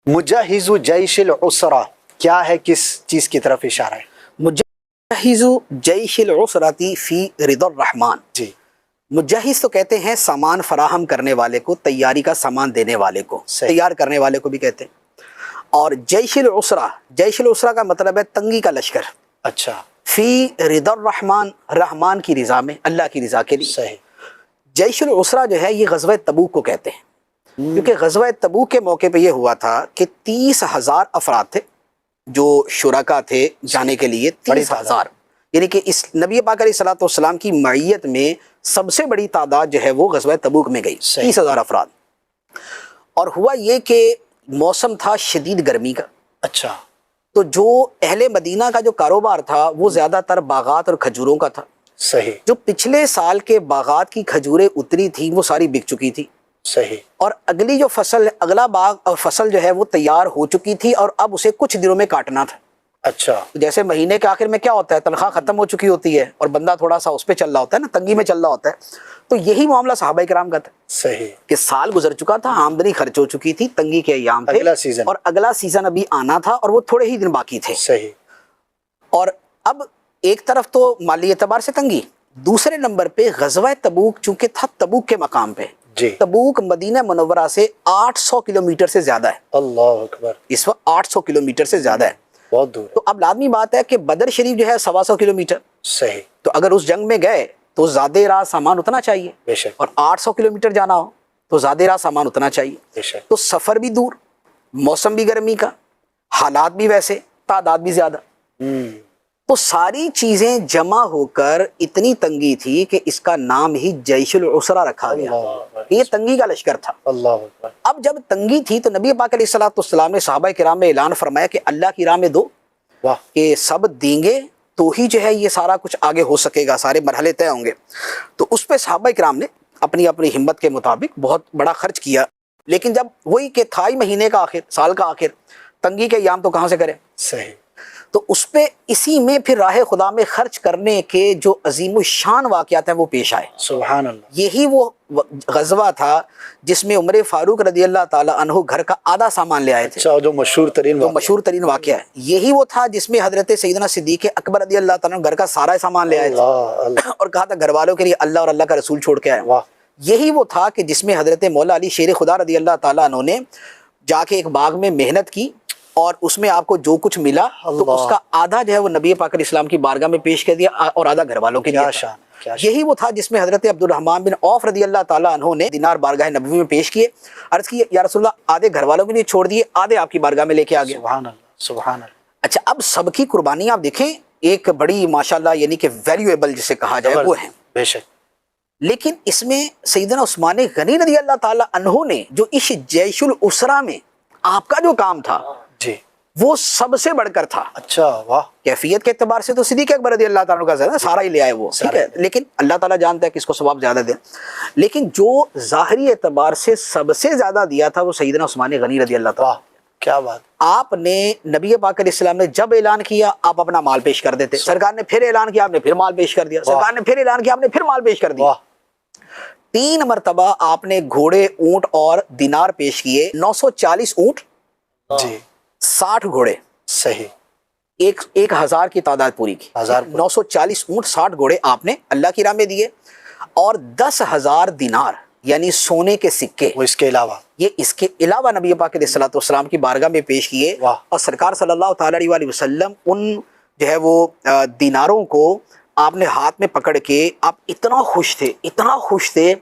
مجہز جیش العسرہ کیا ہے، کس چیز کی طرف اشارہ ہے؟ مجہز جیش العسرتی فی رضا الرحمن. جی، مجہز تو کہتے ہیں سامان فراہم کرنے والے کو، تیاری کا سامان دینے والے کو، صحیح. تیار کرنے والے کو بھی کہتے ہیں. اور جیش العسرہ، جیش العسرہ کا مطلب ہے تنگی کا لشکر. اچھا، فی رضا الرحمن، رحمان کی رضا میں، اللہ کی رضا کے لیے. صحیح. جیش العسرہ جو ہے یہ غزوہ تبوک کو کہتے ہیں، کیونکہ غزوہ تبوک کے موقع پہ یہ ہوا تھا کہ 30,000 افراد تھے جو شرکا تھے جانے کے لیے. 30,000 یعنی کہ اس نبی پاک علیہ الصلوۃ والسلام کی معیت میں سب سے بڑی تعداد جو ہے وہ غزوہ تبوک میں گئی. 30,000 افراد. اور ہوا یہ کہ موسم تھا شدید گرمی کا. اچھا، تو جو اہل مدینہ کا جو کاروبار تھا وہ زیادہ تر باغات اور کھجوروں کا تھا. صحیح جو پچھلے سال کے باغات کی کھجوریں اتری تھیں وہ ساری بک چکی تھی، صحیح. اور اگلی جو فصل، اگلا باغ اور فصل جو ہے وہ تیار ہو چکی تھی اور اب اسے کچھ دنوں میں کاٹنا تھا. اچھا، جیسے مہینے کے آخر میں کیا ہوتا ہے، تنخواہ ختم ہو چکی ہوتی ہے اور بندہ تھوڑا سا اس پہ چل رہا ہوتا ہے نا، تنگی میں چل رہا ہوتا ہے. تو یہی معاملہ صحابہ کرام کا تھا صحیح. کہ سال گزر چکا تھا، آمدنی خرچ ہو چکی تھی، تنگی کے ایام تھے، اگلا سیزن. اور اگلا سیزن ابھی آنا تھا اور وہ تھوڑے ہی دن باقی تھے. صحیح. اور اب ایک طرف تو مالی اعتبار سے تنگی، دوسرے نمبر پہ غزوہ تبوک چونکہ تھا تبوک کے مقام پہ. جی، تبوک مدینہ منورہ سے 800 کلومیٹر سے زیادہ ہے. اللہ اکبر، اس وقت 800 کلومیٹر سے زیادہ ہے. بہت دور ہے. تو اب لازمی بات ہے کہ بدر شریف جو ہے 125 کلومیٹر. صحیح، تو اگر اس جنگ میں گئے تو زیادہ راہ سامان اتنا چاہیے، بے شک، اور 800 کلومیٹر جانا ہو تو زیادہ راہ سامان اتنا چاہیے. بے شک. تو سفر بھی دور، موسم بھی گرمی کا، حالات بھی ویسے، تعداد بھی زیادہ. تو ساری چیزیں جمع ہو کر اتنی تنگی تھی کہ اس کا نام ہی جیش العسرہ رکھا گیا. اللہ اکبر، یہ تنگی کا لشکر تھا. اللہ اکبر. اب جب تنگی تھی تو نبی پاک علیہ الصلوۃ والسلام نے صحابہ کرام میں اعلان فرمایا کہ اللہ کی راہ میں دو، واہ، کہ سب دیں گے تو ہی جو ہے یہ سارا کچھ آگے ہو سکے گا، سارے مرحلے طے ہوں گے. تو اس پہ صحابہ کرام نے اپنی اپنی ہمت کے مطابق بہت بڑا خرچ کیا. لیکن جب وہی کہ تھا ہی مہینے کا آخر، سال کا آخر، تنگی کے ایام تو کہاں سے کریں. صحیح. تو اس پہ اسی میں پھر راہ خدا میں خرچ کرنے کے جو عظیم الشان واقعات ہیں وہ پیش آئے. سبحان اللہ. یہی وہ غزوہ تھا جس میں عمر فاروق رضی اللہ تعالی عنہ گھر کا آدھا سامان لے آئے تھے. اچھا، جو مشہور ترین جو واقعہ. مشہور ترین واقعہ ہے. یہی وہ تھا جس میں حضرت سیدنا صدیق اکبر رضی اللہ تعالیٰ عنہ گھر کا سارا سامان لے آئے تھے اللہ اللہ، اور کہا تھا گھر والوں کے لیے اللہ اور اللہ کا رسول چھوڑ کے آئے. واہ، یہی وہ تھا کہ جس میں حضرت مولا علی شیر خدا رضی اللہ تعالیٰ عنہ نے جا کے ایک باغ میں محنت کی اور اس میں آپ کو جو کچھ ملا تو اس کا آدھا جو ہے وہ نبی پاک علیہ السلام کی بارگاہ میں پیش کر دیا اور آدھا گھر والوں کے لیے کیا تھا. شان، کیا شان. یہی وہ تھا جس میں حضرت عبد الرحمن بن عوف رضی اللہ تعالیٰ عنہ نے دینار بارگاہ نبوی میں پیش کیے، عرض کی یا رسول اللہ آدھے گھر والوں کے لیے چھوڑ دیے، آدھے آپ کی بارگاہ میں لے کے آ گیا. سبحان اللہ، سبحان اللہ. اچھا، اب سب کی قربانیاں آپ دیکھیں ایک بڑی ماشاءاللہ یعنی کہ ویلیویبل جسے کہا جائے وہ ہیں. بے شک. لیکن اس میں سیدنا عثمان غنی رضی اللہ تعالی عنہ نے جو اس جیش العسرہ میں آپ کا جو کام تھا جی، وہ سب سے بڑھ کر تھا. اچھا، واہ، کیفیت کے اعتبار سے تو صدیق اکبر رضی اللہ تعالیٰ عنہ کا زیادہ سارا ہی لے آئے وہ، ٹھیک ہے، لیکن اللہ تعالیٰ جانتا ہے کہ اس کو ثواب زیادہ دے. لیکن جو ظاہری اعتبار سے سب سے زیادہ دیا تھا وہ سیدنا عثمان غنی رضی اللہ تعالیٰ. واہ، کیا بات. آپ نے نبی پاک علیہ السلام نے جب اعلان کیا آپ اپنا مال پیش کر دیتے، سرکار نے پھر اعلان کیا آپ نے پھر مال پیش کر دیا، سرکار نے پھر اعلان کیا آپ نے پھر مال پیش کر دیا. واہ، 3 مرتبہ آپ نے گھوڑے، اونٹ اور دینار پیش کیے. 940 اونٹ، جی، 60 گھوڑے، صحیح. 1000 کی تعداد پوری کی. 1000 940 اونٹ، 60 گھوڑے آپ نے اللہ کی راہ میں دیے، اور 10,000 دینار یعنی سونے کے سکے وہ اس کے علاوہ. یہ اس کے علاوہ نبی پاک علیہ الصلوۃ والسلام کی بارگاہ میں پیش کیے. واہ. اور سرکار صلی اللہ تعالی علیہ وسلم ان جو ہے وہ دیناروں کو آپ نے ہاتھ میں پکڑ کے آپ اتنا خوش تھے، اتنا خوش تھے،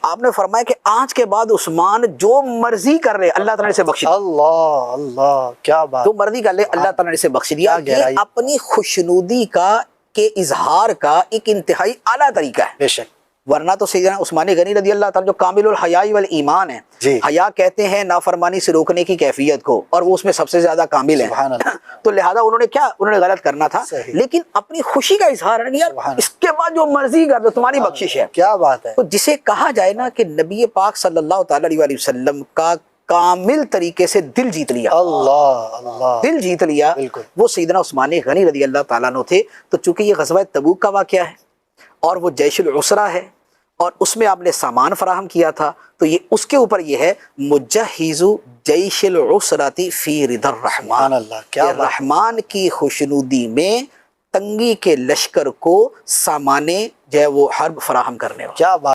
آپ نے فرمایا کہ آج کے بعد عثمان جو مرضی کر لے اللہ تعالیٰ نے اسے بخش دیا. اللہ اللہ، کیا بات. جو مرضی کر لے اللہ تعالیٰ نے اسے بخش دیا. یہ اپنی خوشنودی کا کے اظہار کا ایک انتہائی اعلیٰ طریقہ ہے. بے شک. ورنہ تو سیدنا عثمان غنی رضی اللہ تعالیٰ جو کامل الحیاء والایمان ہے، جی، حیا کہتے ہیں نافرمانی سے روکنے کی کیفیت کو، اور وہ اس میں سب سے زیادہ کامل ہے. سبحان اللہ. تو لہذا انہوں نے کیا، انہوں نے غلط کرنا تھا، صحیح. لیکن اپنی خوشی کا اظہار ہے یار اس کے بعد جو مرضی کر دو تمہاری بخشش ہے. کیا بات ہے. تو جسے کہا جائے نا کہ نبی پاک صلی اللہ تعالی علیہ وسلم کا کامل طریقے سے دل جیت لیا. اللہ اللہ، دل جیت لیا. بالکل. وہ سیدنا عثمان غنی رضی اللہ تعالیٰ عنہ تھے. تو چونکہ یہ غزوہ تبوک کا واقعہ ہے اور وہ جیش العسرہ ہے اور اس میں آپ نے سامان فراہم کیا تھا، تو یہ اس کے اوپر یہ ہے مجہز جیش العسرتی فی رضا الرحمن، سبحان اللہ، کیا بات ہے۔ رحمان کی خوشنودی میں تنگی کے لشکر کو سامان جو ہے وہ حرب فراہم کرنے والا۔ کیا بات